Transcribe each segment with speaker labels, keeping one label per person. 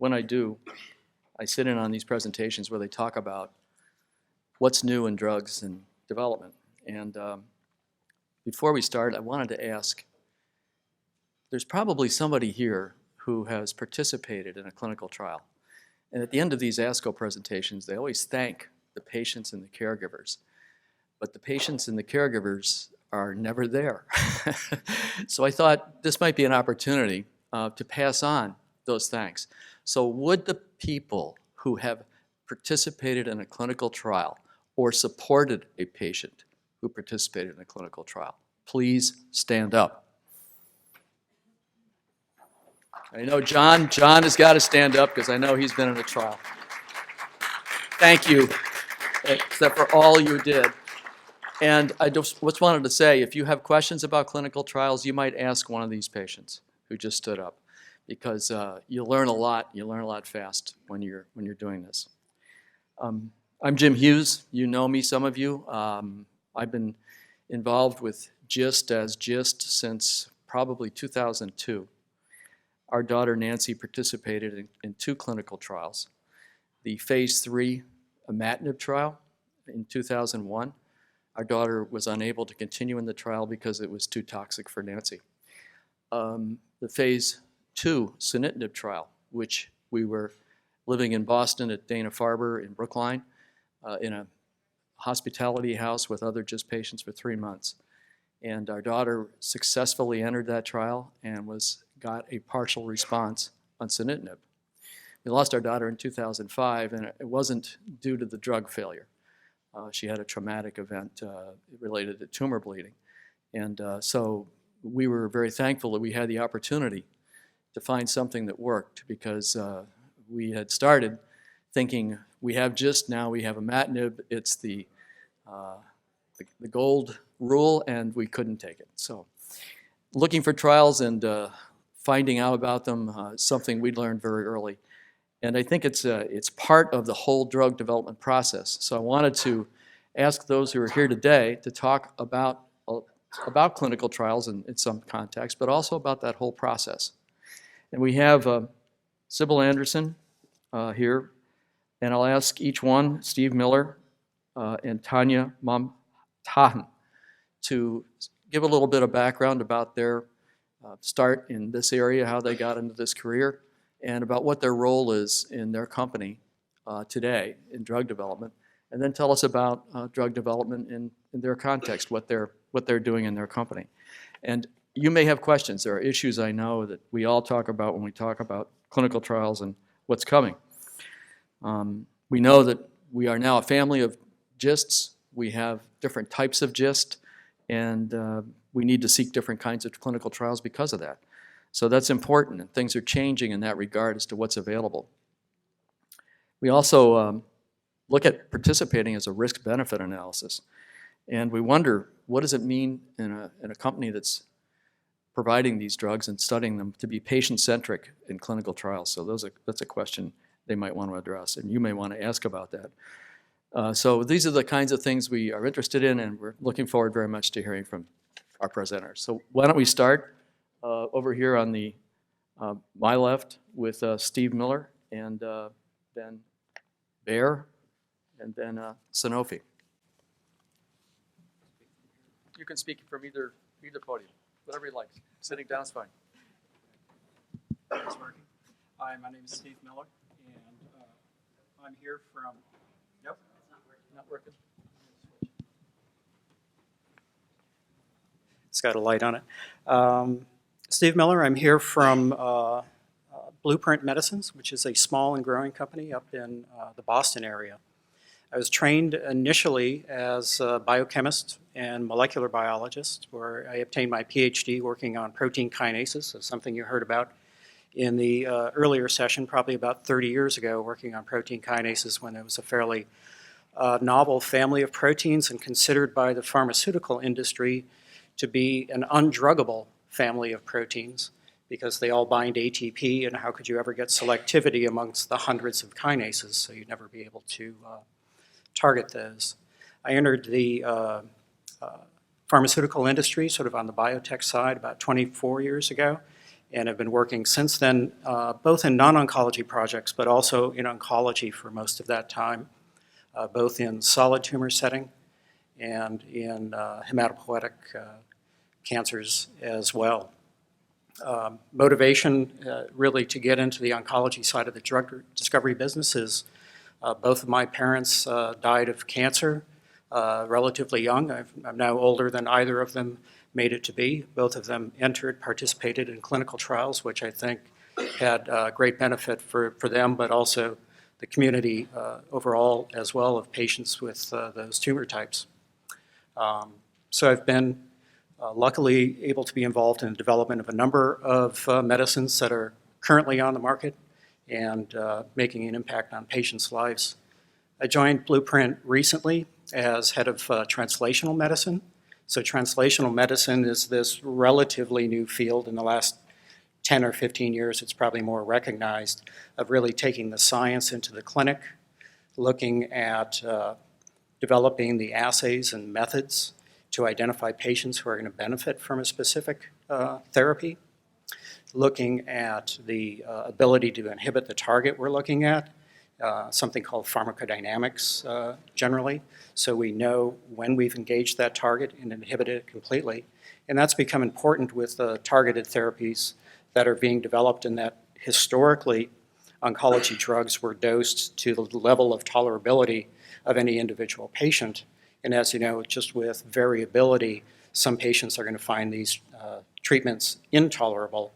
Speaker 1: when I do, I sit in on these presentations where they talk about what's new in drugs and development. And before we start, I wanted to ask, there's probably somebody here who has participated in a clinical trial. And at the end of these ASCO presentations, they always thank the patients and the caregivers. But the patients and the caregivers are never there. So I thought this might be an opportunity to pass on those thanks. So would the people who have participated in a clinical trial or supported a patient who participated in a clinical trial please stand up? I know John has got to stand up because I know he's been in a trial. Thank you, except for all you did. And I just wanted to say, if you have questions about clinical trials, you might ask one of these patients who just stood up, because you learn a lot. You learn a lot fast when you're doing this. I'm Jim Hughes. You know me, some of you. I've been involved with GIST as GIST since probably 2002. Our daughter Nancy participated in 2 clinical trials. The phase 3 imatinib trial in 2001. Our daughter was unable to continue in the trial because it was too toxic for Nancy. The phase 2 sunitinib trial, which we were living in Boston at Dana-Farber in Brookline in a hospitality house with other GIST patients for 3 months. And our daughter successfully entered that trial and got a partial response on sunitinib. We lost our daughter in 2005, and it wasn't due to the drug failure. She had a traumatic event related to tumor bleeding. And so we were very thankful that we had the opportunity to find something that worked, because we had started thinking, we have GIST, now we have imatinib, it's the gold rule, and we couldn't take it. So looking for trials and finding out about them is something we learned very early. And I think it's part of the whole drug development process. So I wanted to ask those who are here today to talk about clinical trials in some context, but also about that whole process. And we have Sibyl Anderson here, and I'll ask each one, Steve Miller and Tanya Mamta Hen, to give a little bit of background about their start in this area, how they got into this career, and about what their role is in their company today in drug development, and then tell us about drug development in their context, what they're doing in their company. And you may have questions. There are issues I know that we all talk about when we talk about clinical trials and what's coming. We know that we are now a family of GISTs. We have different types of GIST, and we need to seek different kinds of clinical trials because of that. So that's important, and things are changing in that regard as to what's available. We also look at participating as a risk-benefit analysis, and we wonder, what does it mean in a company that's providing these drugs and studying them to be patient-centric in clinical trials? So that's a question they might want to address, and you may want to ask about that. So these are the kinds of things we are interested in, and we're looking forward very much to hearing from our presenters. So why don't we start over here on my left with Steve Miller, and then Bayer, and then Sanofi. You can speak from either podium, whatever you like. Sitting down is fine.
Speaker 2: It's working. Hi, my name is Steve Miller, and I'm here from. Yep, it's not working. It's got a light on it. Steve Miller, I'm here from Blueprint Medicines, which is a small and growing company up in the Boston area. I was trained initially as a biochemist and molecular biologist, where I obtained my PhD working on protein kinases, so something you heard about in the earlier session, probably about 30 years ago, working on protein kinases when it was a fairly novel family of proteins and considered by the pharmaceutical industry to be an undruggable family of proteins, because they all bind ATP, and how could you ever get selectivity amongst the hundreds of kinases, so you'd never be able to target those. I entered the pharmaceutical industry sort of on the biotech side about 24 years ago, and have been working since then, both in non-oncology projects, but also in oncology for most of that time, both in solid tumor setting and in hematopoietic cancers as well. Motivation really to get into the oncology side of the drug discovery business is both of my parents died of cancer relatively young. I'm now older than either of them made it to be. Both of them participated in clinical trials, which I think had great benefit for them, but also the community overall as well of patients with those tumor types. So I've been luckily able to be involved in the development of a number of medicines that are currently on the market and making an impact on patients' lives. I joined Blueprint recently as head of translational medicine. So translational medicine is this relatively new field. In the last 10 or 15 years, it's probably more recognized, of really taking the science into the clinic, looking at developing the assays and methods to identify patients who are going to benefit from a specific therapy, looking at the ability to inhibit the target we're looking at, something called pharmacodynamics generally, so we know when we've engaged that target and inhibited it completely. And that's become important with targeted therapies that are being developed, and that historically oncology drugs were dosed to the level of tolerability of any individual patient. And as you know, just with variability, some patients are going to find these treatments intolerable.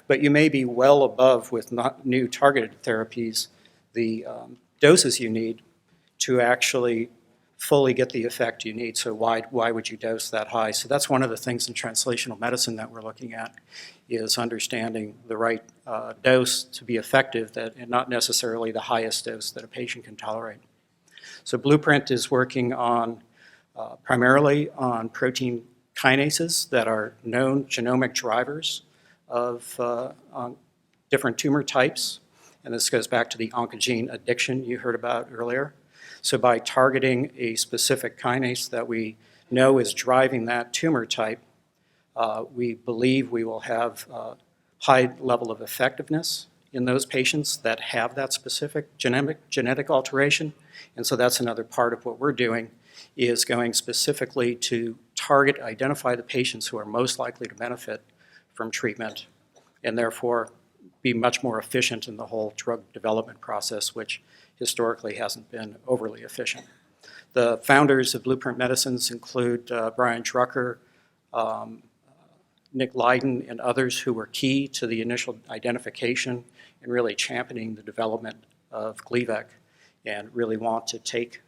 Speaker 2: But you may be well above, with new targeted therapies, the doses you need to actually fully get the effect you need. So why would you dose that high? So that's one of the things in translational medicine that we're looking at, is understanding the right dose to be effective, and not necessarily the highest dose that a patient can tolerate. So Blueprint is working on primarily on protein kinases that are known genomic drivers of different tumor types. And this goes back to the oncogene addiction you heard about earlier. So by targeting a specific kinase that we know is driving that tumor type, we believe we will have a high level of effectiveness in those patients that have that specific genetic alteration. And so that's another part of what we're doing, is going specifically to identify the patients who are most likely to benefit from treatment, and therefore be much more efficient in the whole drug development process, which historically hasn't been overly efficient. The founders of Blueprint Medicines include Brian Drucker, Nick Lydon, and others who were key to the initial identification and really championing the development of Gleevec, and really want to take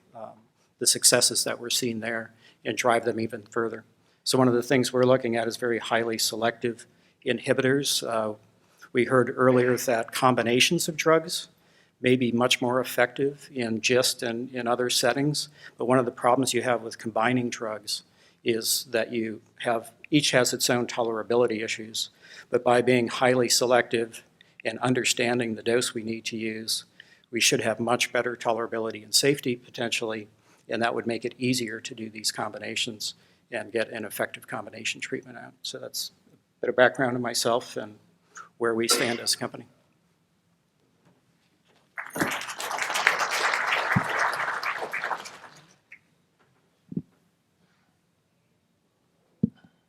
Speaker 2: the successes that we're seeing there and drive them even further. So one of the things we're looking at is very highly selective inhibitors. We heard earlier that combinations of drugs may be much more effective in GIST and in other settings, but one of the problems you have with combining drugs is that each has its own tolerability issues. But by being highly selective and understanding the dose we need to use, we should have much better tolerability and safety potentially, and that would make it easier to do these combinations and get an effective combination treatment out. So that's a bit of background on myself and where we stand as a company.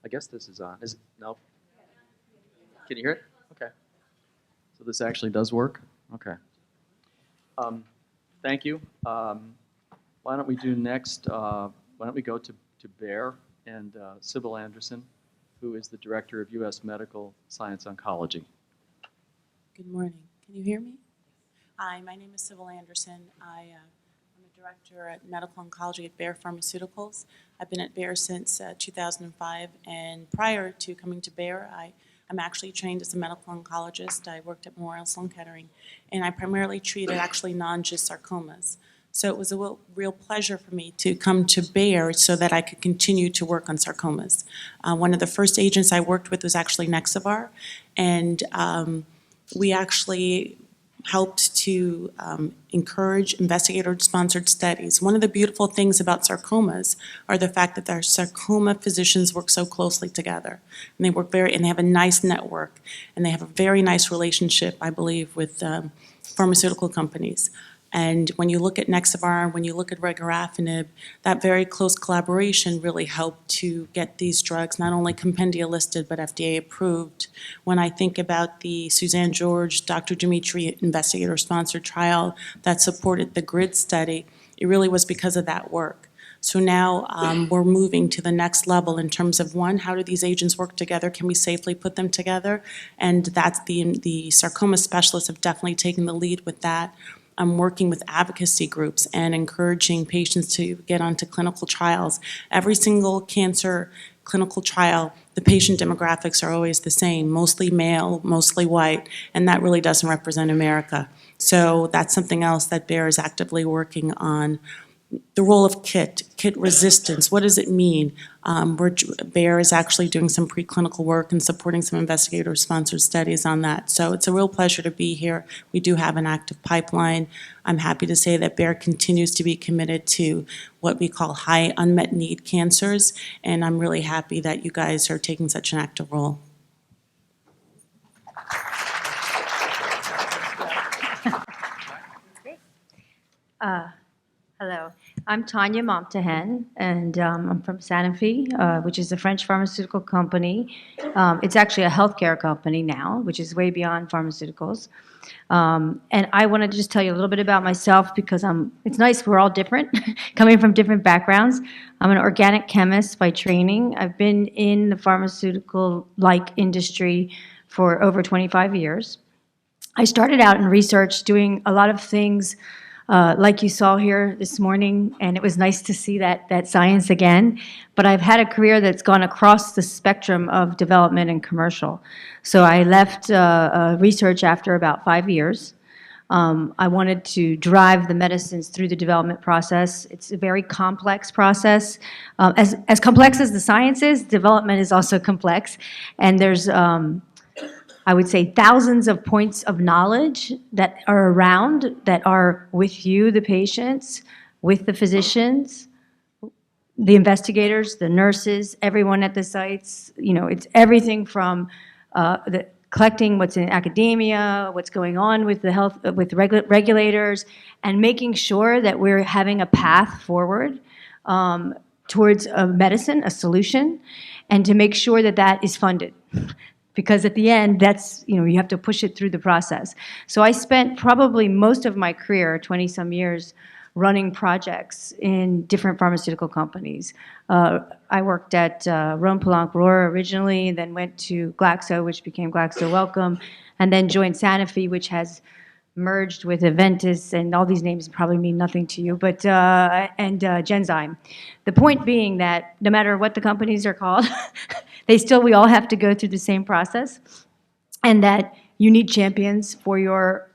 Speaker 1: I guess this is on. Is it? No? Can you hear it? Okay. So this actually does work? Okay. Thank you. Why don't we do next, why don't we go to Bayer and Sibyl Anderson, who is the Director of U.S. Medical Science Oncology.
Speaker 3: Good morning. Can you hear me? Hi, my name is Sibyl Anderson. I'm a director at medical oncology at Bayer Pharmaceuticals. I've been at Bayer since 2005, and prior to coming to Bayer, I'm actually trained as a medical oncologist. I worked at Memorial Sloan Kettering, and I primarily treated actually non-GIST sarcomas. So it was a real pleasure for me to come to Bayer so that I could continue to work on sarcomas. One of the first agents I worked with was actually Nexavar, and we actually helped to encourage investigator-sponsored studies. One of the beautiful things about sarcomas are the fact that our sarcoma physicians work so closely together. And they work and they have a nice network, and they have a very nice relationship, I believe, with pharmaceutical companies. And when you look at Nexavar, when you look at regorafenib, that very close collaboration really helped to get these drugs not only compendia listed but FDA approved. When I think about the Suzanne George, Dr. Dimitri investigator-sponsored trial that supported the GRID study, it really was because of that work. So now we're moving to the next level in terms of, one, how do these agents work together? Can we safely put them together? And that's the sarcoma specialists have definitely taken the lead with that. I'm working with advocacy groups and encouraging patients to get onto clinical trials. Every single cancer clinical trial, the patient demographics are always the same, mostly male, mostly white, and that really doesn't represent America. So that's something else that Bayer is actively working on. The role of KIT resistance, what does it mean? Bayer is actually doing some preclinical work and supporting some investigator-sponsored studies on that. So it's a real pleasure to be here. We do have an active pipeline. I'm happy to say that Bayer continues to be committed to what we call high unmet need cancers, and I'm really happy that you guys are taking such an active role.
Speaker 4: Hello, I'm Tanya Mamta Hen, and I'm from Sanofi, which is a French pharmaceutical company. It's actually a healthcare company now, which is way beyond pharmaceuticals. And I want to just tell you a little bit about myself because it's nice, we're all different, coming from different backgrounds. I'm an organic chemist by training. I've been in the pharmaceutical-like industry for over 25 years. I started out in research doing a lot of things like you saw here this morning, and it was nice to see that science again. But I've had a career that's gone across the spectrum of development and commercial. So I left research after about 5 years. I wanted to drive the medicines through the development process. It's a very complex process. As complex as the science is, development is also complex. And there's I would say thousands of points of knowledge that are around, that are with you, the patients, with the physicians, the investigators, the nurses, everyone at the sites. You know, it's everything from collecting what's in academia, what's going on with the health, with regulators, and making sure that we're having a path forward towards a medicine, a solution, and to make sure that that is funded. Because at the end, that's, you have to push it through the process. So I spent probably most of my career, 20-some years, running projects in different pharmaceutical companies. I worked at Rhône-Poulenc-Rohr originally, then went to Glaxo, which became Glaxo Wellcome, and then joined Sanofi, which has merged with Aventis, and all these names probably mean nothing to you, but and Genzyme. The point being that no matter what the companies are called, we all have to go through the same process, and that you need champions for your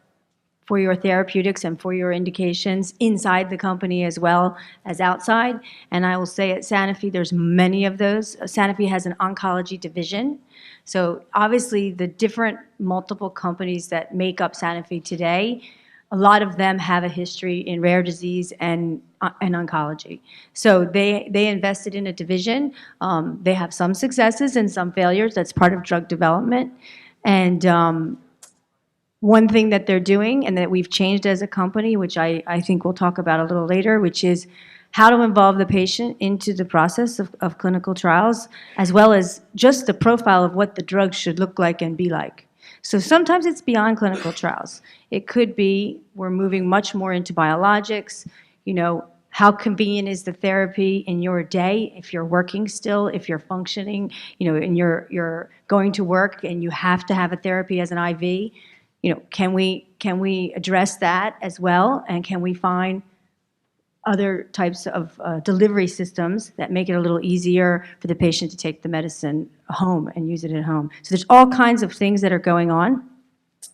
Speaker 4: therapeutics and for your indications inside the company as well as outside. And I will say at Sanofi, there's many of those. Sanofi has an oncology division. So obviously the different multiple companies that make up Sanofi today, a lot of them have a history in rare disease and oncology. So they invested in a division. They have some successes and some failures. That's part of drug development. And one thing that they're doing and that we've changed as a company, which I think we'll talk about a little later, which is how to involve the patient into the process of clinical trials, as well as just the profile of what the drug should look like and be like. So sometimes it's beyond clinical trials. It could be we're moving much more into biologics. How convenient is the therapy in your day if you're working still, if you're functioning, and you're going to work and you have to have a therapy as an IV. Can we address that as well, and can we find other types of delivery systems that make it a little easier for the patient to take the medicine home and use it at home? So there's all kinds of things that are going on.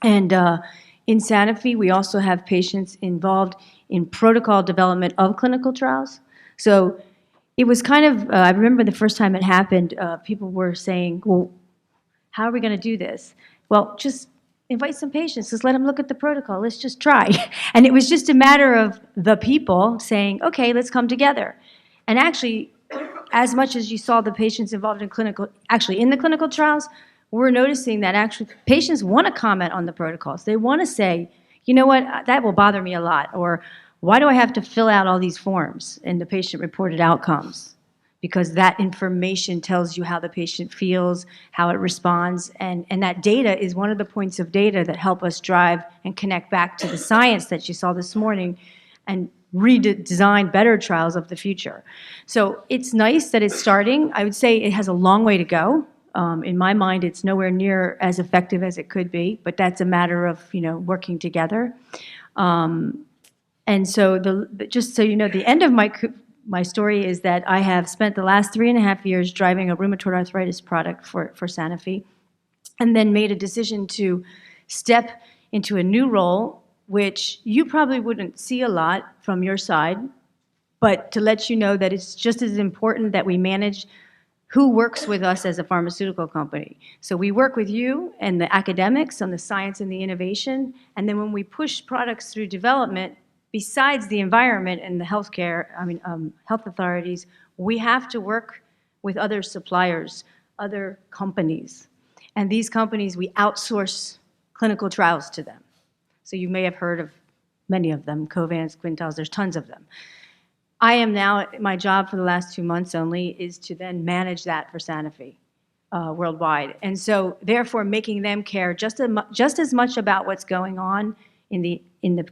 Speaker 4: And in Sanofi, we also have patients involved in protocol development of clinical trials. So it was kind of, I remember the first time it happened, people were saying, well, how are we going to do this? Well, just invite some patients, just let them look at the protocol, let's just try. And it was just a matter of the people saying, okay, let's come together. And actually, as much as you saw the patients involved in in the clinical trials, we're noticing that actually patients want to comment on the protocols. They want to say, you know what, that will bother me a lot, or why do I have to fill out all these forms in the patient-reported outcomes? Because that information tells you how the patient feels, how it responds, and that data is one of the points of data that help us drive and connect back to the science that you saw this morning and redesign better trials of the future. So it's nice that it's starting. I would say it has a long way to go. In my mind, it's nowhere near as effective as it could be, but that's a matter of, working together. And so just so you know, the end of my story is that I have spent the last 3.5 years driving a rheumatoid arthritis product for Sanofi, and then made a decision to step into a new role, which you probably wouldn't see a lot from your side, but to let you know that it's just as important that we manage who works with us as a pharmaceutical company. So we work with you and the academics on the science and the innovation, and then when we push products through development, besides the environment and the health authorities, we have to work with other suppliers, other companies. And these companies, we outsource clinical trials to them. So you may have heard of many of them, Covance, Quintiles, there's tons of them. I am now, my job for the last 2 months only is to then manage that for Sanofi worldwide. And so therefore making them care just as much about what's going on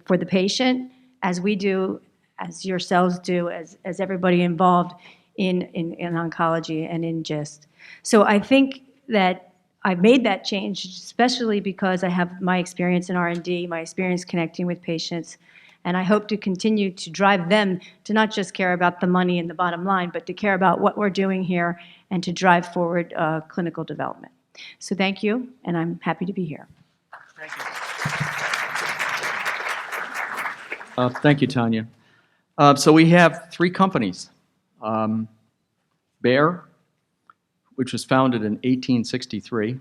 Speaker 4: for the patient as we do, as yourselves do, as everybody involved in oncology and in GIST. So I think that I've made that change, especially because I have my experience in R&D, my experience connecting with patients, and I hope to continue to drive them to not just care about the money and the bottom line, but to care about what we're doing here and to drive forward clinical development. So thank you, and I'm happy to be here.
Speaker 2: Thank you.
Speaker 1: Thank you, Tanya. So we have 3 companies. Bayer, which was founded in 1863.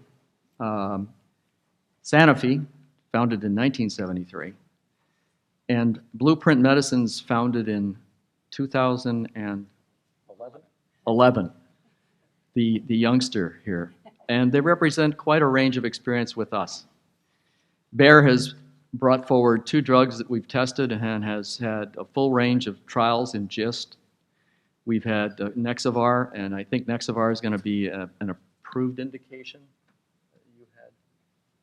Speaker 1: Sanofi, founded in 1973. And Blueprint Medicines, founded in 2011. The youngster here. And they represent quite a range of experience with us. Bayer has brought forward 2 drugs that we've tested and has had a full range of trials in GIST. We've had Nexavar, and I think Nexavar is going to be an approved indication.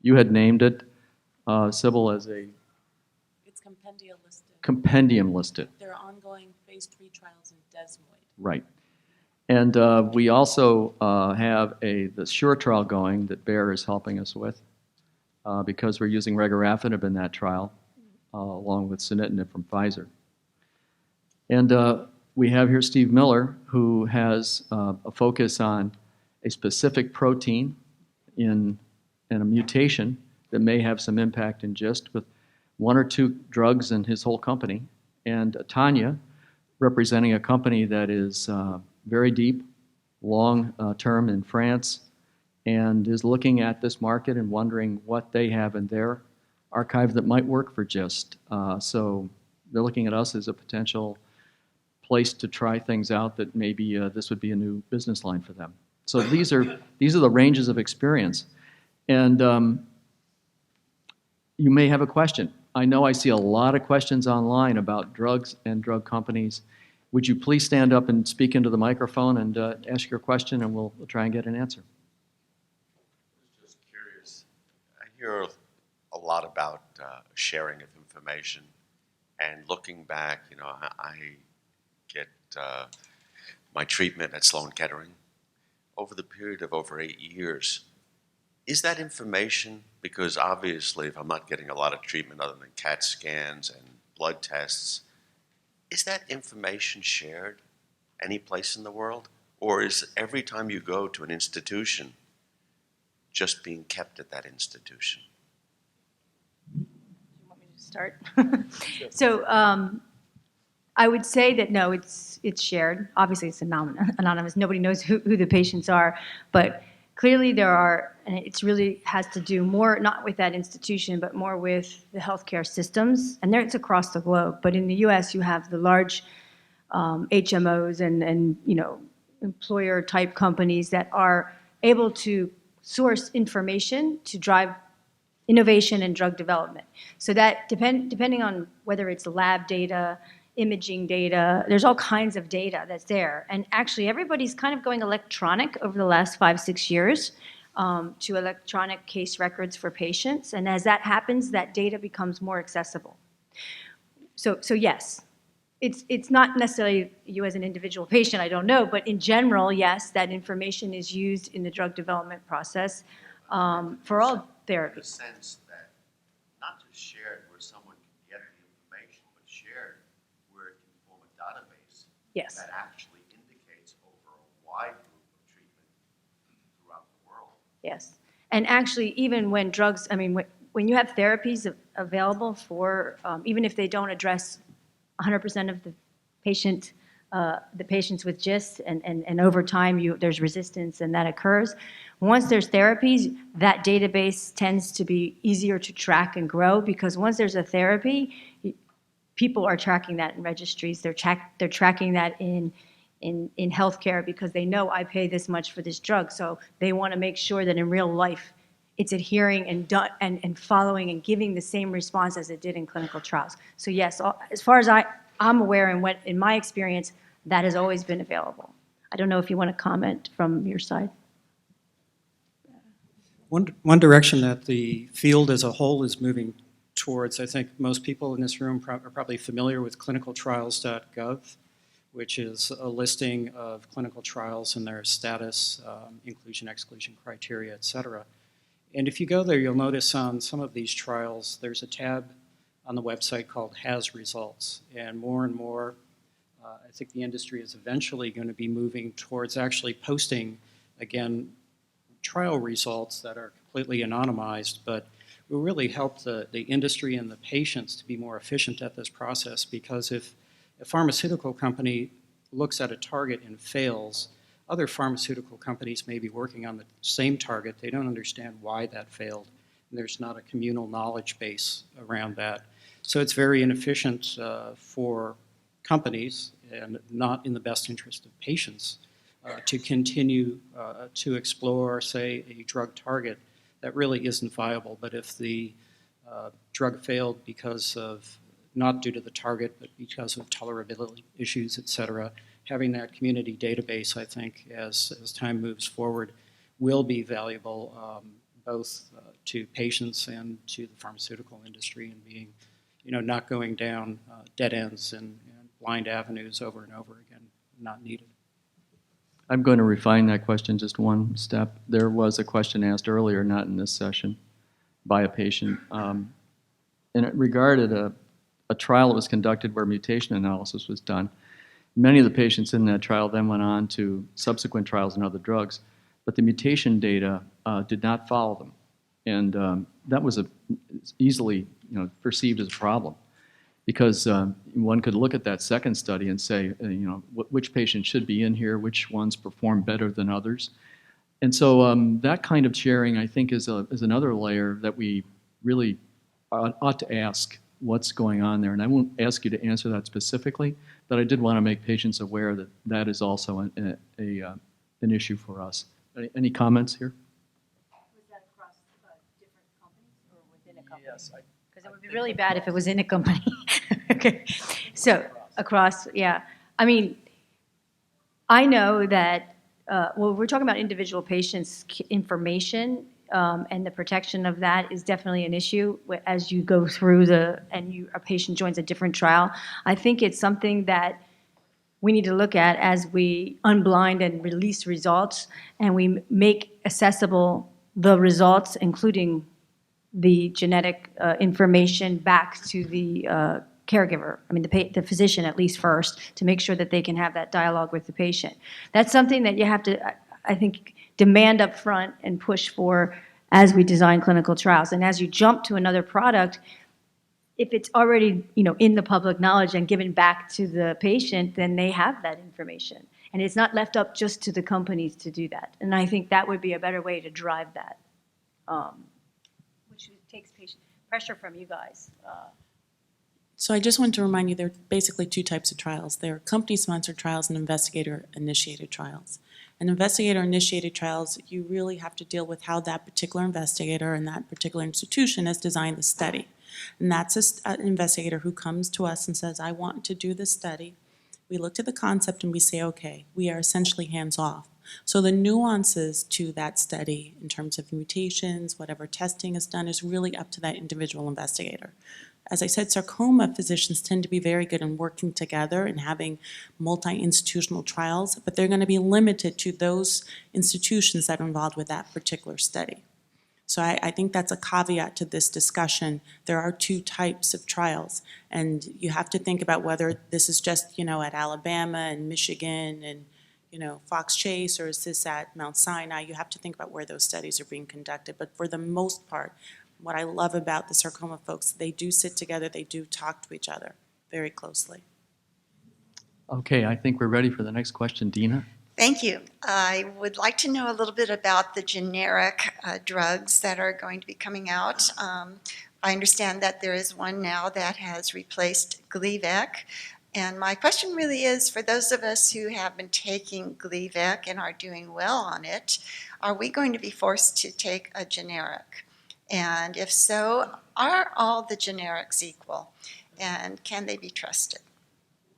Speaker 1: You had named it, Sibyl, as a compendium listed.
Speaker 3: There are ongoing phase 3 trials in desmoid.
Speaker 1: Right. And we also have the SURE trial going that Bayer is helping us with because we're using regorafenib in that trial along with sunitinib from Pfizer. And we have here Steve Miller, who has a focus on a specific protein in a mutation that may have some impact in GIST with 1 or 2 drugs in his whole company. And Tanya, representing a company that is very deep, long-term in France, and is looking at this market and wondering what they have in their archive that might work for GIST. So they're looking at us as a potential place to try things out that maybe this would be a new business line for them. So these are the ranges of experience. And you may have a question. I know I see a lot of questions online about drugs and drug companies. Would you please stand up and speak into the microphone and ask your question, and we'll try and get an answer.
Speaker 5: Just curious. I hear a lot about sharing of information, and looking back, I get my treatment at Sloan Kettering over the period of over 8 years. Is that information, because obviously if I'm not getting a lot of treatment other than CAT scans and blood tests, is that information shared any place in the world? Or is every time you go to an institution just being kept at that institution?
Speaker 4: You want me to start? So I would say that no, it's shared. Obviously it's anonymous. Nobody knows who the patients are, but clearly there are, and it's really has to do more, not with that institution, but more with the healthcare systems, and there it's across the globe. But in the US, you have the large HMOs and employer-type companies that are able to source information to drive innovation and drug development. So that depending on whether it's lab data, imaging data, there's all kinds of data that's there. And actually, everybody's kind of going electronic over the last 5-6 years to electronic case records for patients. And as that happens, that data becomes more accessible. So yes, it's not necessarily you as an individual patient, I don't know, but in general, yes, that information is used in the drug development process for all
Speaker 5: The
Speaker 4: therapies.
Speaker 5: sense that not just shared where someone can get the information, but shared where it can form a database
Speaker 4: Yes.
Speaker 5: that actually indicates over a wide group of treatment throughout the world.
Speaker 4: Yes. And actually, even when drugs, I mean, when you have therapies available for, even if they don't address 100% of the patients with GIST, and over time there's resistance and that occurs. Once there's therapies, that database tends to be easier to track and grow because once there's a therapy, people are tracking that in registries. They're tracking that in healthcare because they know I pay this much for this drug. So they want to make sure that in real life it's adhering and following and giving the same response as it did in clinical trials. So yes, as far as I'm aware and what in my experience, that has always been available. I don't know if you want to comment from your side.
Speaker 2: One direction that the field as a whole is moving towards, I think most people in this room are probably familiar with clinicaltrials.gov, which is a listing of clinical trials and their status, inclusion, exclusion criteria, et cetera. And if you go there, you'll notice on some of these trials, there's a tab on the website called Has Results. And more, I think the industry is eventually going to be moving towards actually posting, again, trial results that are completely anonymized, but will really help the industry and the patients to be more efficient at this process. Because if a pharmaceutical company looks at a target and fails, other pharmaceutical companies may be working on the same target. They don't understand why that failed. And there's not a communal knowledge base around that. So it's very inefficient for companies and not in the best interest of patients to continue to explore, say, a drug target that really isn't viable. But if the drug failed because of, not due to the target, but because of tolerability issues, et cetera, having that community database, I think, as time moves forward, will be valuable both to patients and to the pharmaceutical industry, and being, not going down dead ends and blind avenues over and over again, not needed.
Speaker 1: I'm going to refine that question just one step. There was a question asked earlier, not in this session, by a patient, and it regarded a trial that was conducted where mutation analysis was done. Many of the patients in that trial then went on to subsequent trials and other drugs, but the mutation data did not follow them. And that was easily perceived as a problem, because one could look at that second study and say, which patients should be in here, which ones perform better than others. And so that kind of sharing, I think, is another layer that we really ought to ask what's going on there. And I won't ask you to answer that specifically, but I did want to make patients aware that that is also an issue for us. Any comments here?
Speaker 4: Was that across different companies or within a company? Yes. Because it would be really bad if it was in a company. Okay. So across, yeah. I mean, I know that, we're talking about individual patients' information, and the protection of that is definitely an issue as you go through a patient joins a different trial. I think it's something that we need to look at as we unblind and release results, and we make accessible the results, including the genetic information, back to the caregiver, the physician at least first, to make sure that they can have that dialogue with the patient. That's something that you have to, I think, demand up front and push for as we design clinical trials. And as you jump to another product, if it's already in the public knowledge and given back to the patient, then they have that information. And it's not left up just to the companies to do that. And I think that would be a better way to drive that, which takes pressure from you guys.
Speaker 3: So I just want to remind you, there are basically two types of trials. There are company-sponsored trials and investigator-initiated trials. And investigator-initiated trials, you really have to deal with how that particular investigator and that particular institution has designed the study. And that's an investigator who comes to us and says, I want to do this study. We look at the concept and we say, okay, we are essentially hands-off. So the nuances to that study in terms of mutations, whatever testing is done, is really up to that individual investigator. As I said, sarcoma physicians tend to be very good in working together and having multi-institutional trials, but they're going to be limited to those institutions that are involved with that particular study. So I think that's a caveat to this discussion. There are two types of trials, and you have to think about whether this is just, at Alabama and Michigan and, Fox Chase, or is this at Mount Sinai? You have to think about where those studies are being conducted. But for the most part, what I love about the sarcoma folks, they do sit together, they do talk to each other very closely.
Speaker 1: Okay, I think we're ready for the next question. Dina?
Speaker 6: Thank you. I would like to know a little bit about the generic drugs that are going to be coming out. I understand that there is one now that has replaced Gleevec. And my question really is, for those of us who have been taking Gleevec and are doing well on it, are we going to be forced to take a generic? And if so, are all the generics equal? And can they be trusted?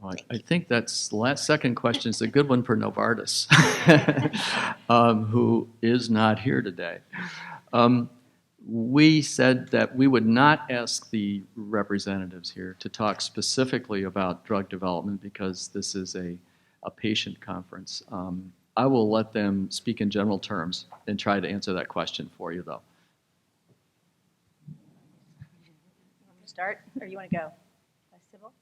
Speaker 1: Well, I think that's the second question is a good one for Novartis, who is not here today. We said that we would not ask the representatives here to talk specifically about drug development because this is a patient conference. I will let them speak in general terms and try to answer that question for you, though.
Speaker 4: You want to start, or you want to go? Sibyl?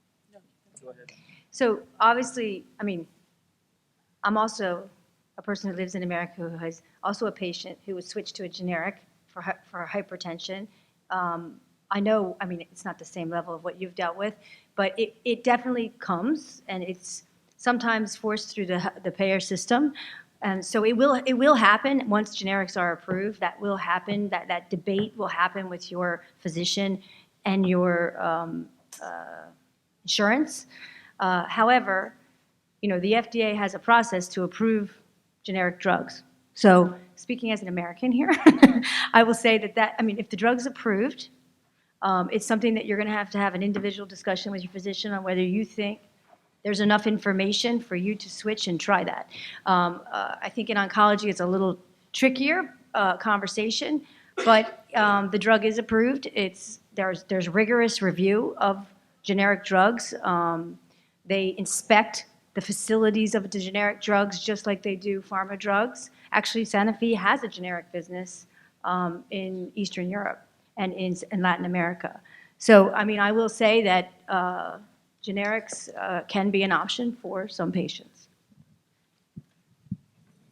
Speaker 2: Go ahead.
Speaker 4: So obviously, I'm also a person who lives in America who is also a patient who was switched to a generic for hypertension. I know, it's not the same level of what you've dealt with, but it definitely comes, and it's sometimes forced through the payer system. And so it will happen once generics are approved. That will happen. That debate will happen with your physician and your insurance. However, the FDA has a process to approve generic drugs. So speaking as an American here, I will say that if the drug's approved, it's something that you're going to have an individual discussion with your physician on whether you think there's enough information for you to switch and try that. I think in oncology it's a little trickier conversation, but the drug is approved. There's rigorous review of generic drugs. They inspect the facilities of the generic drugs just like they do pharma drugs. Actually, Sanofi has a generic business in Eastern Europe and in Latin America. So, I will say that generics can be an option for some patients.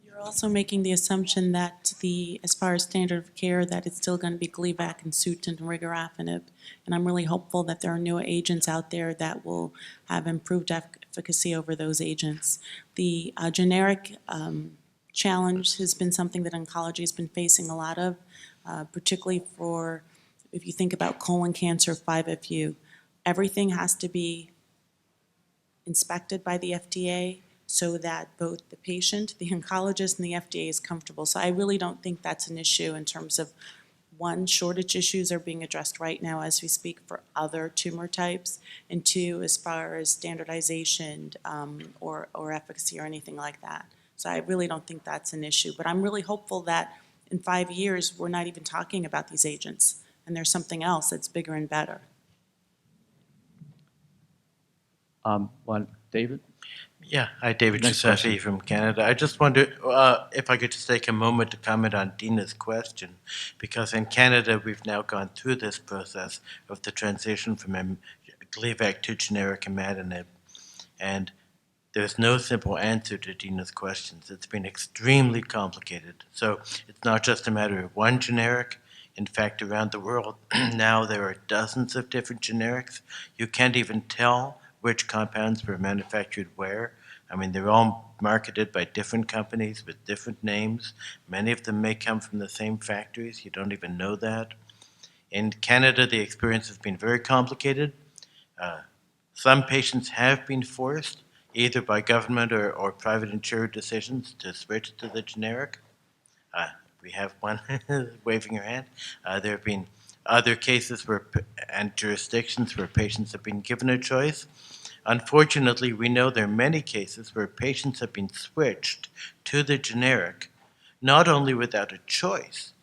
Speaker 3: You're also making the assumption that as far as standard of care, that it's still going to be Gleevec and Sutent and regorafenib. And I'm really hopeful that there are new agents out there that will have improved efficacy over those agents. The generic challenge has been something that oncology has been facing a lot of, particularly for, if you think about colon cancer, 5FU. Everything has to be inspected by the FDA so that both the patient, the oncologist, and the FDA is comfortable. So I really don't think that's an issue in terms of, one, shortage issues are being addressed right now as we speak for other tumor types, and two, as far as standardization or efficacy or anything like that. So I really don't think that's an issue. But I'm really hopeful that in 5 years, we're not even talking about these agents, and there's something else that's bigger and better.
Speaker 1: David?
Speaker 7: Yeah, hi, David
Speaker 1: Next
Speaker 7: Giuseppe from Canada. I just wonder if I could just take a moment to comment on Dina's question, because in Canada we've now gone through this process of the transition from Gleevec to generic imatinib, and there's no simple answer to Dina's questions. It's been extremely complicated. So it's not just a matter of one generic. In fact, around the world now there are dozens of different generics. You can't even tell which compounds were manufactured where. I mean, they're all marketed by different companies with different names. Many of them may come from the same factories. You don't even know that. In Canada, the experience has been very complicated. Some patients have been forced, either by government or private insurer decisions, to switch to the generic. We have one waving her hand. There have been other cases and jurisdictions where patients have been given a choice. Unfortunately, we know there are many cases where patients have been switched to the generic, not only without a choice,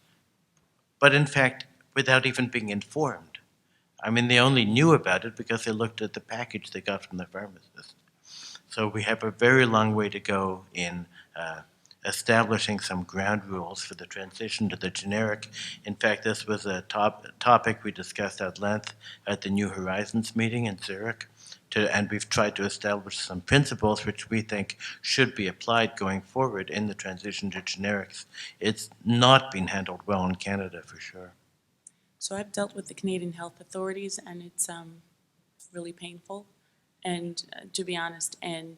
Speaker 7: but in fact, without even being informed. I mean, they only knew about it because they looked at the package they got from the pharmacist. So we have a very long way to go in establishing some ground rules for the transition to the generic. In fact, this was a topic we discussed at length at the New Horizons meeting in Zurich, and we've tried to establish some principles which we think should be applied going forward in the transition to generics. It's not been handled well in Canada, for sure.
Speaker 3: So I've dealt with the Canadian health authorities, and it's really painful, and to be honest, and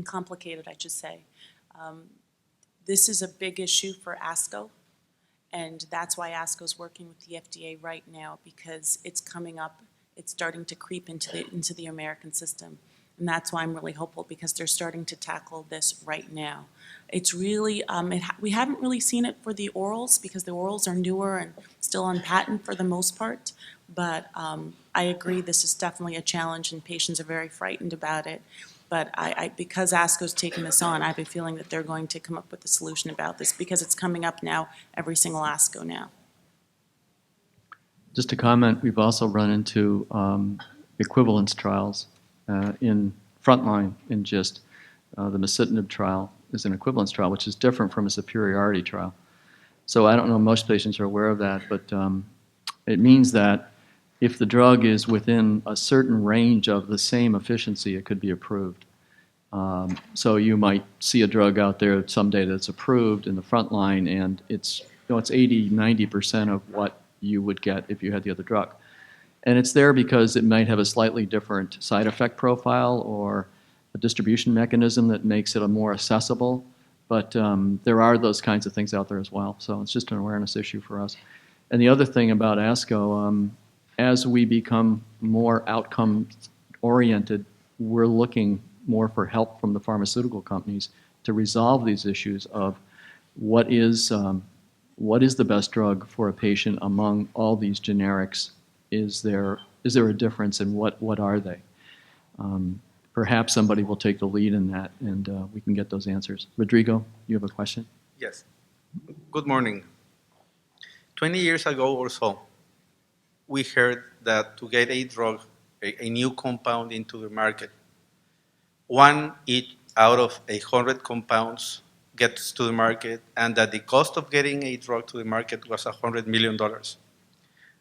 Speaker 3: complicated, I should say. This is a big issue for ASCO, and that's why ASCO is working with the FDA right now, because it's coming up, it's starting to creep into the American system. And that's why I'm really hopeful, because they're starting to tackle this right now. It's really, we haven't really seen it for the orals, because the orals are newer and still on patent for the most part. But I agree, this is definitely a challenge, and patients are very frightened about it. But because ASCO's taken this on, I have a feeling that they're going to come up with a solution about this, because it's coming up now, every single ASCO now.
Speaker 1: Just to comment, we've also run into equivalence trials in frontline in just the masitinib trial is an equivalence trial, which is different from a superiority trial. So I don't know, most patients are aware of that, but it means that if the drug is within a certain range of the same efficiency, it could be approved. So you might see a drug out there someday that's approved in the front line, and it's 80, 90% of what you would get if you had the other drug. And it's there because it might have a slightly different side effect profile or a distribution mechanism that makes it a more accessible. But there are those kinds of things out there as well. So it's just an awareness issue for us. And the other thing about ASCO, as we become more outcome-oriented, we're looking more for help from the pharmaceutical companies to resolve these issues of what is the best drug for a patient among all these generics. Is there a difference, and what are they? Perhaps somebody will take the lead in that, and we can get those answers. Rodrigo, you have a question?
Speaker 8: Yes. Good morning. 20 years ago or so, we heard that to get a drug, a new compound into the market, one each out of 100 compounds gets to the market, and that the cost of getting a drug to the market was $100 million.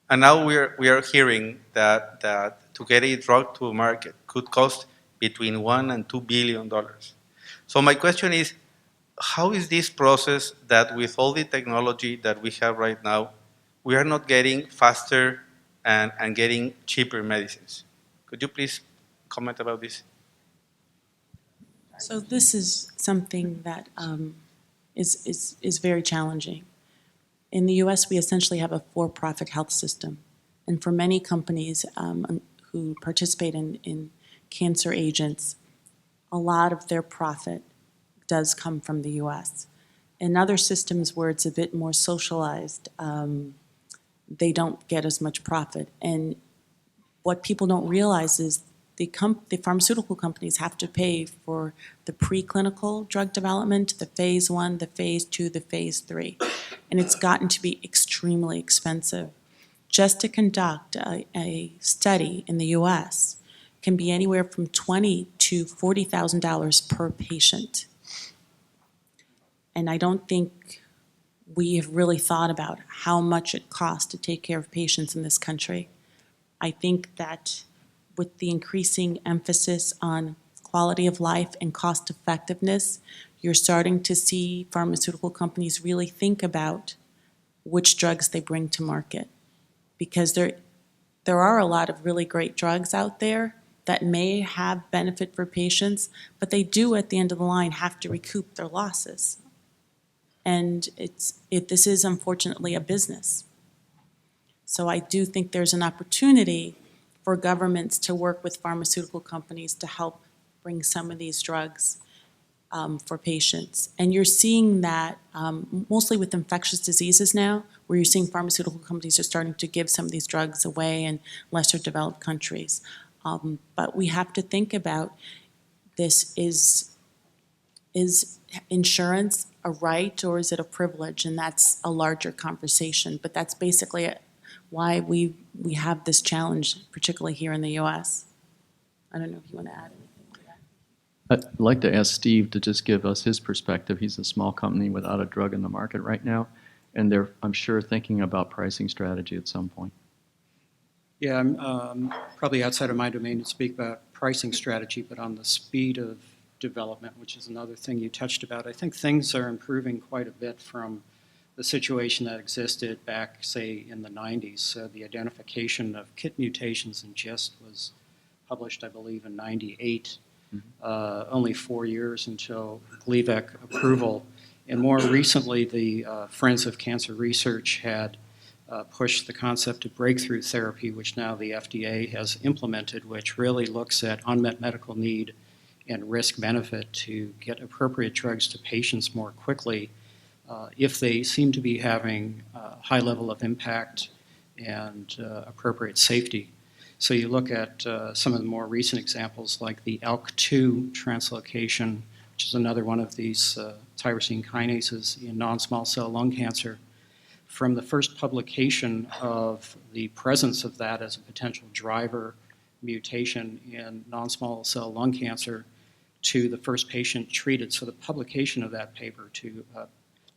Speaker 8: And now we are hearing that to get a drug to the market could cost between $1 and $2 billion. So my question is, how is this process that with all the technology that we have right now, we are not getting faster and getting cheaper medicines? Could you please comment about this?
Speaker 3: So this is something that is very challenging. In the U.S., we essentially have a for-profit health system. And for many companies who participate in cancer agents, a lot of their profit does come from the U.S. In other systems where it's a bit more socialized, they don't get as much profit. And what people don't realize is the pharmaceutical companies have to pay for the preclinical drug development, the phase 1, the phase 2, the phase 3. And it's gotten to be extremely expensive. Just to conduct a study in the U.S. can be anywhere from $20,000 to $40,000 per patient. And I don't think we have really thought about how much it costs to take care of patients in this country. I think that with the increasing emphasis on quality of life and cost effectiveness, you're starting to see pharmaceutical companies really think about which drugs they bring to market. Because there are a lot of really great drugs out there that may have benefit for patients, but they do at the end of the line have to recoup their losses. And this is unfortunately a business. So I do think there's an opportunity for governments to work with pharmaceutical companies to help bring some of these drugs for patients. And you're seeing that mostly with infectious diseases now, where you're seeing pharmaceutical companies are starting to give some of these drugs away in lesser developed countries. But we have to think about this: is insurance a right or is it a privilege? And that's a larger conversation. But that's basically why we have this challenge, particularly here in the U.S. I don't know if you want to add anything to that.
Speaker 1: I'd like to ask Steve to just give us his perspective. He's a small company without a drug in the market right now, and they're, I'm sure, thinking about pricing strategy at some point.
Speaker 2: Yeah, I'm probably outside of my domain to speak about pricing strategy, but on the speed of development, which is another thing you touched about, I think things are improving quite a bit from the situation that existed back, say, in the 90s. So the identification of KIT mutations in GIST was published, I believe, in 98. Only 4 years until Gleevec approval. And more recently, the Friends of Cancer Research had pushed the concept of breakthrough therapy, which now the FDA has implemented, which really looks at unmet medical need and risk-benefit to get appropriate drugs to patients more quickly if they seem to be having a high level of impact and appropriate safety. So you look at some of the more recent examples like the ALK2 translocation, which is another one of these tyrosine kinases in non-small cell lung cancer. From the first publication of the presence of that as a potential driver mutation in non-small cell lung cancer to the first patient treated, so the publication of that paper to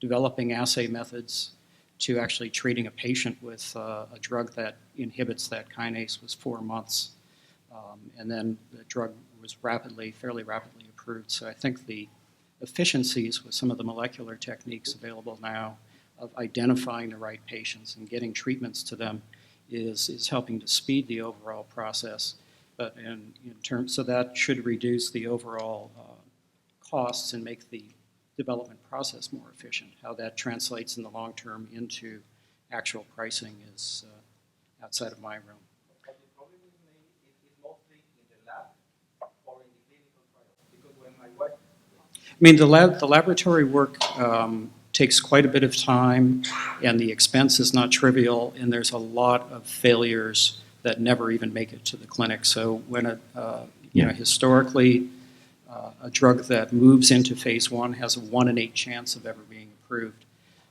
Speaker 2: developing assay methods to actually treating a patient with a drug that inhibits that kinase was 4 months. And then the drug was fairly rapidly approved. So I think the efficiencies with some of the molecular techniques available now of identifying the right patients and getting treatments to them is helping to speed the overall process. But in terms, so that should reduce the overall costs and make the development process more efficient. How that translates in the long term into actual pricing is outside of my realm.
Speaker 8: But the problem is mostly in the lab or in the clinical trials. Because when my wife...
Speaker 2: I mean, the laboratory work takes quite a bit of time, and the expense is not trivial, and there's a lot of failures that never even make it to the clinic. So when historically, a drug that moves into phase 1 has a 1 in 8 chance of ever being approved.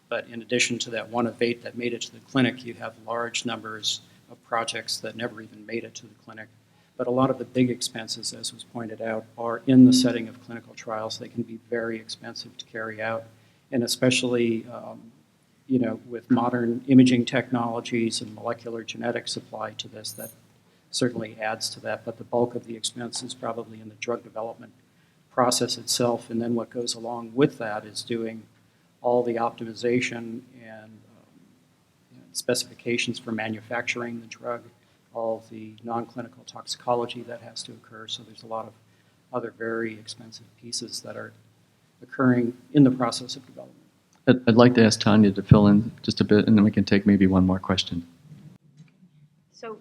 Speaker 2: But in addition to that 1 of 8 that made it to the clinic, you have large numbers of projects that never even made it to the clinic. But a lot of the big expenses, as was pointed out, are in the setting of clinical trials. They can be very expensive to carry out, and especially with modern imaging technologies and molecular genetics applied to this, that certainly adds to that. But the bulk of the expense is probably in the drug development process itself, and then what goes along with that is doing all the optimization and specifications for manufacturing the drug, all the non-clinical toxicology that has to occur. So there's a lot of other very expensive pieces that are occurring in the process of development.
Speaker 1: I'd like to ask Tanya to fill in just a bit, and then we can take maybe one more question.
Speaker 4: So,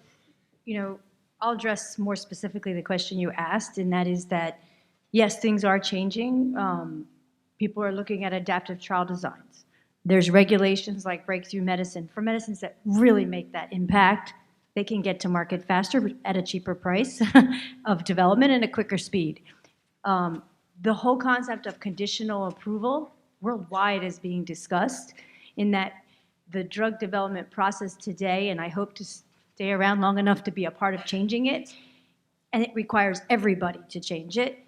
Speaker 4: I'll address more specifically the question you asked, and that is that, yes, things are changing. People are looking at adaptive trial designs. There's regulations like breakthrough medicine. For medicines that really make that impact, they can get to market faster at a cheaper price of development and a quicker speed. The whole concept of conditional approval worldwide is being discussed in that the drug development process today, and I hope to stay around long enough to be a part of changing it, and it requires everybody to change it,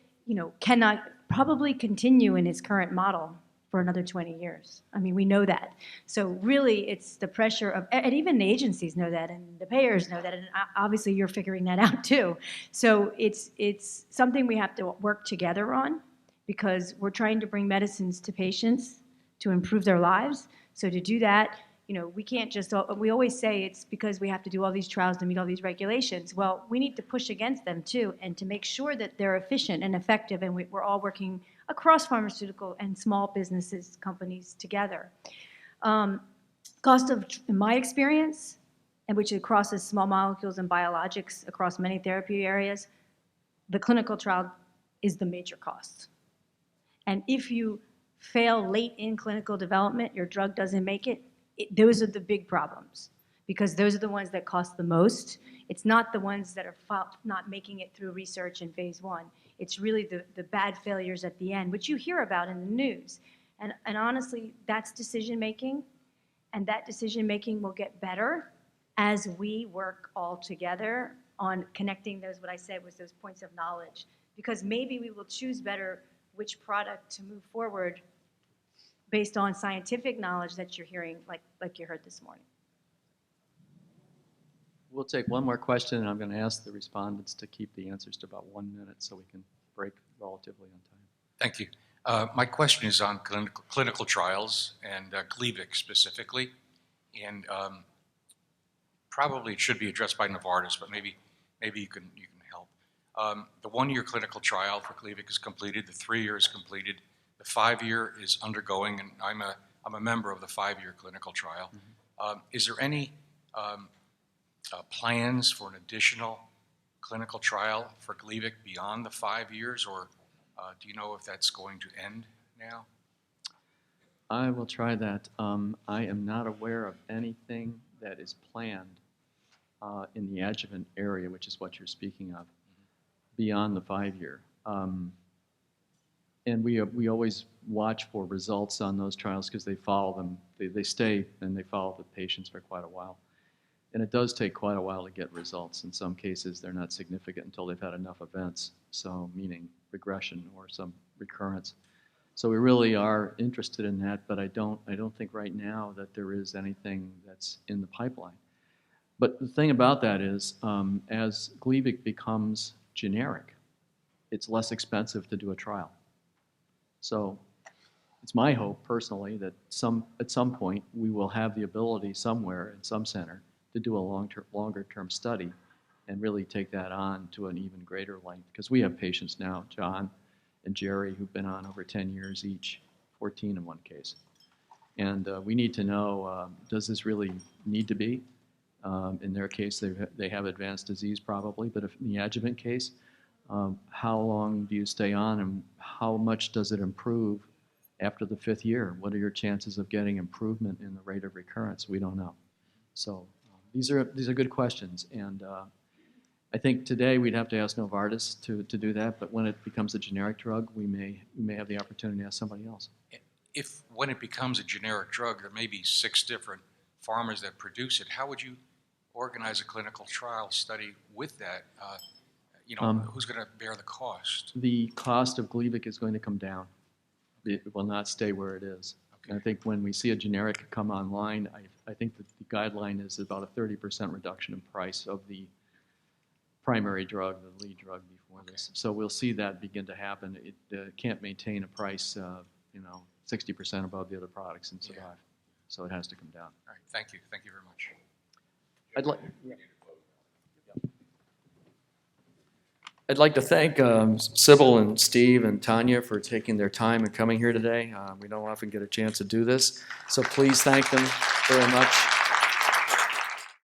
Speaker 4: cannot probably continue in its current model for another 20 years. I mean, we know that. So really, it's the pressure of, and even the agencies know that, and the payers know that, and obviously you're figuring that out too. So it's something we have to work together on, because we're trying to bring medicines to patients to improve their lives. So to do that, we can't just, we always say it's because we have to do all these trials to meet all these regulations. Well, we need to push against them too, and to make sure that they're efficient and effective, and we're all working across pharmaceutical and small businesses, companies together. Cost of, in my experience, and which crosses small molecules and biologics across many therapy areas, the clinical trial is the major cost. And if you fail late in clinical development, your drug doesn't make it, those are the big problems, because those are the ones that cost the most. It's not the ones that are not making it through research in phase 1. It's really the bad failures at the end, which you hear about in the news. And honestly, that's decision-making, and that decision-making will get better as we work all together on connecting those, what I said was those points of knowledge, because maybe we will choose better which product to move forward based on scientific knowledge that you're hearing, like you heard this morning.
Speaker 1: We'll take one more question, and I'm going to ask the respondents to keep the answers to about 1 minute so we can break relatively on time.
Speaker 9: Thank you. My question is on clinical trials and Gleevec specifically, and probably it should be addressed by Novartis, but maybe you can help. The 1-year clinical trial for Gleevec is completed. The 3-year is completed. The 5-year is undergoing, and I'm a member of the 5-year clinical trial. Mm-hmm. Is there any plans for an additional clinical trial for Gleevec beyond the 5 years, or do you know if that's going to end now?
Speaker 1: I will try that. I am not aware of anything that is planned in the adjuvant area, which is what you're speaking of, beyond the 5-year. And we always watch for results on those trials because they follow them. They stay and they follow the patients for quite a while. And it does take quite a while to get results. In some cases, they're not significant until they've had enough events, so meaning regression or some recurrence. So we really are interested in that, but I don't think right now that there is anything that's in the pipeline. But the thing about that is, as Gleevec becomes generic, it's less expensive to do a trial. So it's my hope, personally, that at some point we will have the ability somewhere in some center to do a longer-term study and really take that on to an even greater length. Because we have patients now, John and Jerry, who've been on over 10 years each, 14 in one case. And we need to know, does this really need to be? In their case, they have advanced disease probably, but if in the adjuvant case, how long do you stay on and how much does it improve after the 5th year? What are your chances of getting improvement in the rate of recurrence? We don't know. So these are good questions, and I think today we'd have to ask Novartis to do that, but when it becomes a generic drug, we may have the opportunity to ask somebody else.
Speaker 9: If when it becomes a generic drug, there may be 6 different pharmas that produce it, how would you organize a clinical trial study with that? Who's going to bear the cost? The
Speaker 1: cost of Gleevec is going to come down. It will not stay where it is. Okay. I think when we see a generic come online, I think that the guideline is about a 30% reduction in price of the primary drug, the lead drug before this. So we'll see that begin to happen. It can't maintain a price, 60% above the other products and survive. Yeah. So it has to come down.
Speaker 9: All right, thank you. Thank you very much.
Speaker 1: I'd like to thank Sibyl and Steve and Tanya for taking their time and coming here today. We don't often get a chance to do this, so please thank them very much.